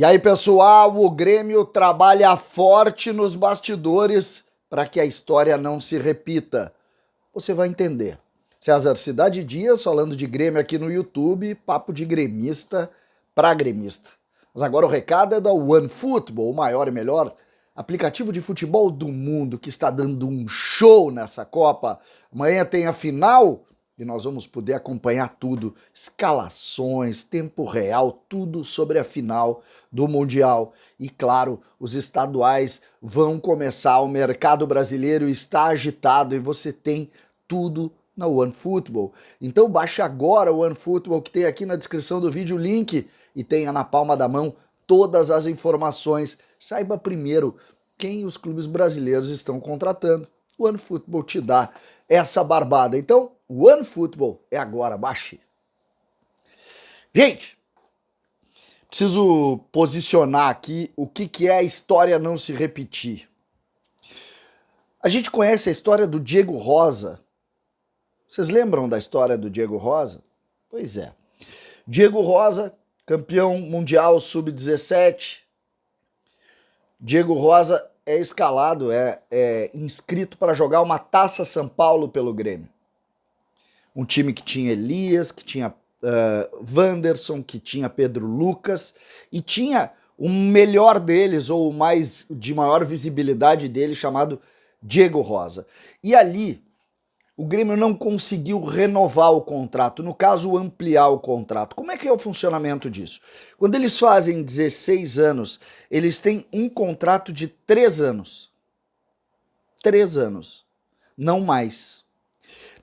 E aí, pessoal, o Grêmio trabalha forte nos bastidores para que a história não se repita. Você vai entender. César Cidade Dias falando de Grêmio aqui no YouTube, papo de gremista para gremista. Mas agora o recado é da OneFootball, o maior e melhor aplicativo de futebol do mundo que está dando um show nessa Copa. Amanhã tem a final e nós vamos poder acompanhar tudo, escalações, tempo real, tudo sobre a final do Mundial. E claro, os estaduais vão começar, o mercado brasileiro está agitado e você tem tudo na OneFootball. Então baixe agora o OneFootball, que tem aqui na descrição do vídeo o link e tenha na palma da mão todas as informações. Saiba primeiro quem os clubes brasileiros estão contratando. O OneFootball te dá essa barbada. Então, o OneFootball é agora, baixe. Gente, preciso posicionar aqui o que é a história não se repetir. A gente conhece a história do Diego Rosa. Vocês lembram da história do Diego Rosa? Pois é. Diego Rosa, campeão mundial sub-17. Diego Rosa é escalado, é inscrito para jogar uma Taça São Paulo pelo Grêmio. Um time que tinha Elias, que tinha Wanderson, que tinha Pedro Lucas, e tinha o melhor deles, ou o mais de maior visibilidade dele, chamado Diego Rosa. E ali, o Grêmio não conseguiu renovar o contrato, no caso, ampliar o contrato. Como é que é o funcionamento disso? Quando eles fazem 16 anos, eles têm um contrato de 3 anos. 3 anos, não mais.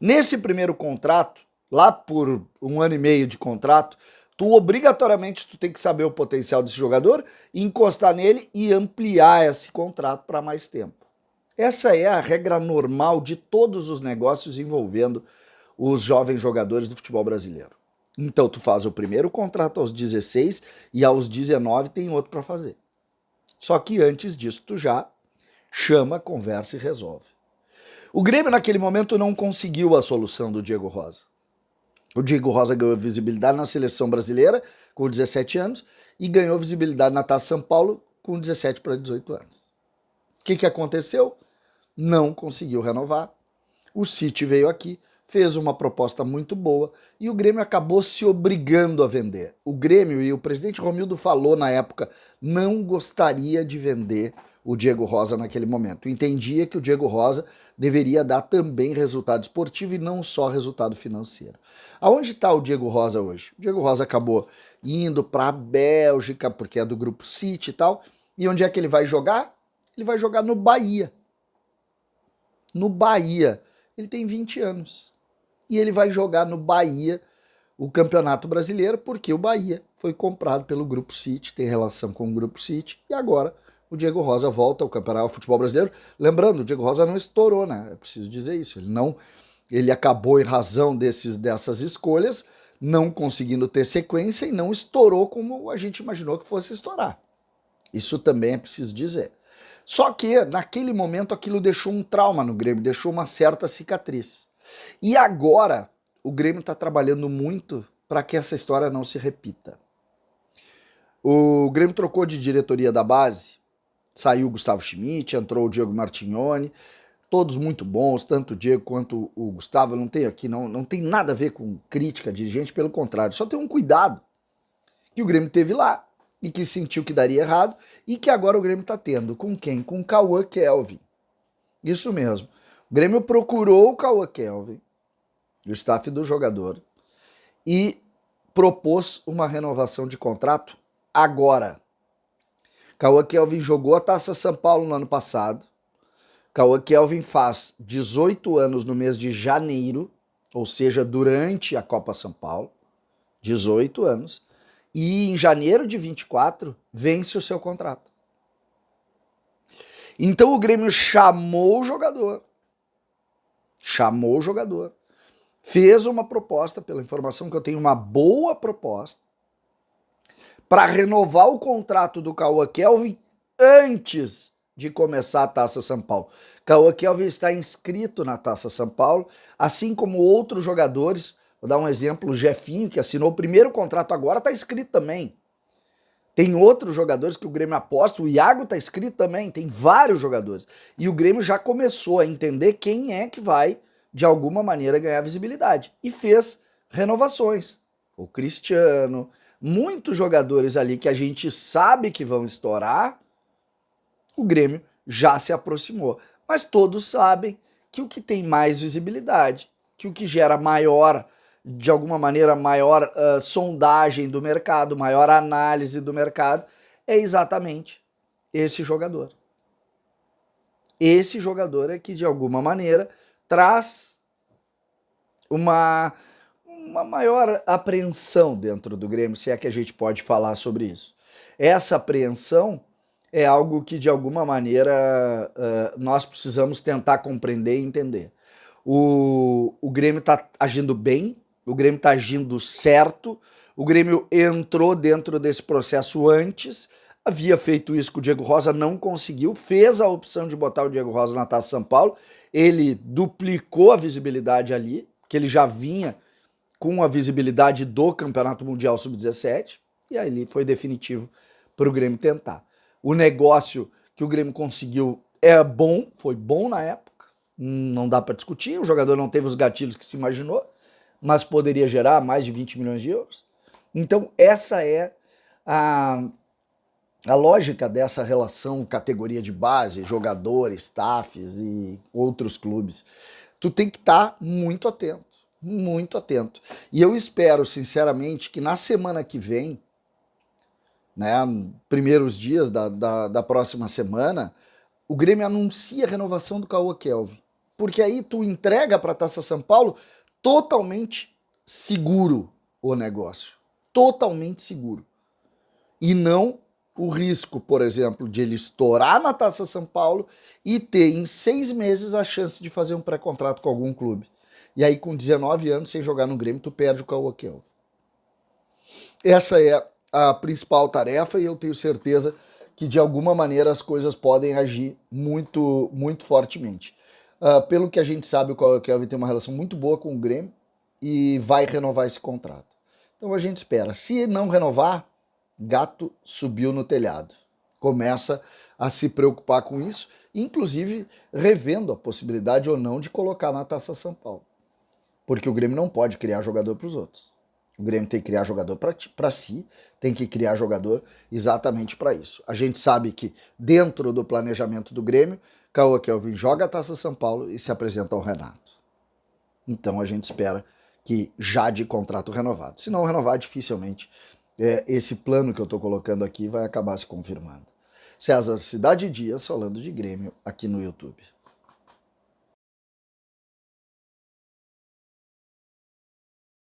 Nesse primeiro contrato, lá por 1 ano e meio de contrato, obrigatoriamente tem que saber o potencial desse jogador, encostar nele e ampliar esse contrato para mais tempo. Essa é a regra normal de todos os negócios envolvendo os jovens jogadores do futebol brasileiro. Então tu faz o primeiro contrato aos 16 e aos 19 tem outro para fazer. Só que antes disso tu já chama, conversa e resolve. O Grêmio naquele momento não conseguiu a solução do Diego Rosa. O Diego Rosa ganhou visibilidade na seleção brasileira com 17 anos e ganhou visibilidade na Taça São Paulo com 17 para 18 anos. O que aconteceu? Não conseguiu renovar. O City veio aqui, fez uma proposta muito boa e o Grêmio acabou se obrigando a vender. O Grêmio, e o presidente Romildo falou na época, não gostaria de vender o Diego Rosa naquele momento. Entendia que o Diego Rosa deveria dar também resultado esportivo e não só resultado financeiro. Aonde está o Diego Rosa hoje? O Diego Rosa acabou indo para a Bélgica, porque é do Grupo City e tal. E onde é que ele vai jogar? Ele vai jogar no Bahia. No Bahia. Ele tem 20 anos. E ele vai jogar no Bahia o Campeonato Brasileiro, porque o Bahia foi comprado pelo Grupo City, tem relação com o Grupo City, e agora o Diego Rosa volta ao Campeonato Futebol Brasileiro. Lembrando, o Diego Rosa não estourou, né? É preciso dizer isso. Ele acabou em razão dessas escolhas, não conseguindo ter sequência e não estourou como a gente imaginou que fosse estourar. Isso também é preciso dizer. Só que, naquele momento, aquilo deixou um trauma no Grêmio, deixou uma certa cicatriz. E agora, o Grêmio está trabalhando muito para que essa história não se repita. O Grêmio trocou de diretoria da base, saiu o Gustavo Schmidt, entrou o Diego Martignoni, todos muito bons, tanto o Diego quanto o Gustavo. Não tem aqui, não tem nada a ver com crítica de gente, pelo contrário, só tem um cuidado que o Grêmio teve lá e que sentiu que daria errado e que agora o Grêmio está tendo. Com quem? Com o Cauã Kelvin. Isso mesmo. O Grêmio procurou o Cauã Kelvin, o staff do jogador, e propôs uma renovação de contrato agora. Cauã Kelvin jogou a Taça São Paulo no ano passado. Cauã Kelvin faz 18 anos no mês de janeiro, ou seja, durante a Copa São Paulo, 18 anos, e em janeiro de 24 vence o seu contrato. Então o Grêmio chamou o jogador, fez uma proposta, pela informação que eu tenho, uma boa proposta, para renovar o contrato do Cauã Kelvin antes de começar a Taça São Paulo. Cauã Kelvin está inscrito na Taça São Paulo, assim como outros jogadores. Vou dar um exemplo, o Jefinho, que assinou o primeiro contrato agora, está inscrito também. Tem outros jogadores que o Grêmio aposta, o Iago tá escrito também, tem vários jogadores. E o Grêmio já começou a entender quem é que vai, de alguma maneira, ganhar visibilidade. E fez renovações. O Cristiano, muitos jogadores ali que a gente sabe que vão estourar, o Grêmio já se aproximou. Mas todos sabem que o que tem mais visibilidade, que o que gera maior, de alguma maneira, maior sondagem do mercado, maior análise do mercado, é exatamente esse jogador. Esse jogador é que, de alguma maneira, traz uma maior apreensão dentro do Grêmio, se é que a gente pode falar sobre isso. Essa apreensão é algo que, de alguma maneira, nós precisamos tentar compreender e entender. O Grêmio está agindo bem, o Grêmio está agindo certo, o Grêmio entrou dentro desse processo antes, havia feito isso com o Diego Rosa, não conseguiu, fez a opção de botar o Diego Rosa na Taça São Paulo, ele duplicou a visibilidade ali, que ele já vinha com a visibilidade do Campeonato Mundial Sub-17, e aí foi definitivo para o Grêmio tentar. O negócio que o Grêmio conseguiu é bom, foi bom na época, não dá para discutir, o jogador não teve os gatilhos que se imaginou, mas poderia gerar mais de 20 milhões de euros. Então essa é a lógica dessa relação categoria de base, jogadores, staffs e outros clubes. Tu tem que estar muito atento, muito atento. E eu espero, sinceramente, que na semana que vem, né, primeiros dias da próxima semana, o Grêmio anuncia a renovação do Cauã Kelvin. Porque aí tu entrega para a Taça São Paulo totalmente seguro o negócio. Totalmente seguro. E não o risco, por exemplo, de ele estourar na Taça São Paulo e ter em 6 meses a chance de fazer um pré-contrato com algum clube. E aí com 19 anos, sem jogar no Grêmio, tu perde o Cauã Kelvin. Essa é a principal tarefa e eu tenho certeza que de alguma maneira as coisas podem agir muito, muito fortemente. Pelo que a gente sabe, o Cauã Kelvin tem uma relação muito boa com o Grêmio e vai renovar esse contrato. Então a gente espera. Se não renovar, gato subiu no telhado. Começa a se preocupar com isso, inclusive revendo a possibilidade ou não de colocar na Taça São Paulo. Porque o Grêmio não pode criar jogador para os outros. O Grêmio tem que criar jogador para si, tem que criar jogador exatamente para isso. A gente sabe que dentro do planejamento do Grêmio, Cauã Kelvin joga a Taça São Paulo e se apresenta ao Renato. Então a gente espera que já de contrato renovado. Se não renovar, dificilmente esse plano que eu estou colocando aqui vai acabar se confirmando. César Cidade Dias falando de Grêmio aqui no YouTube.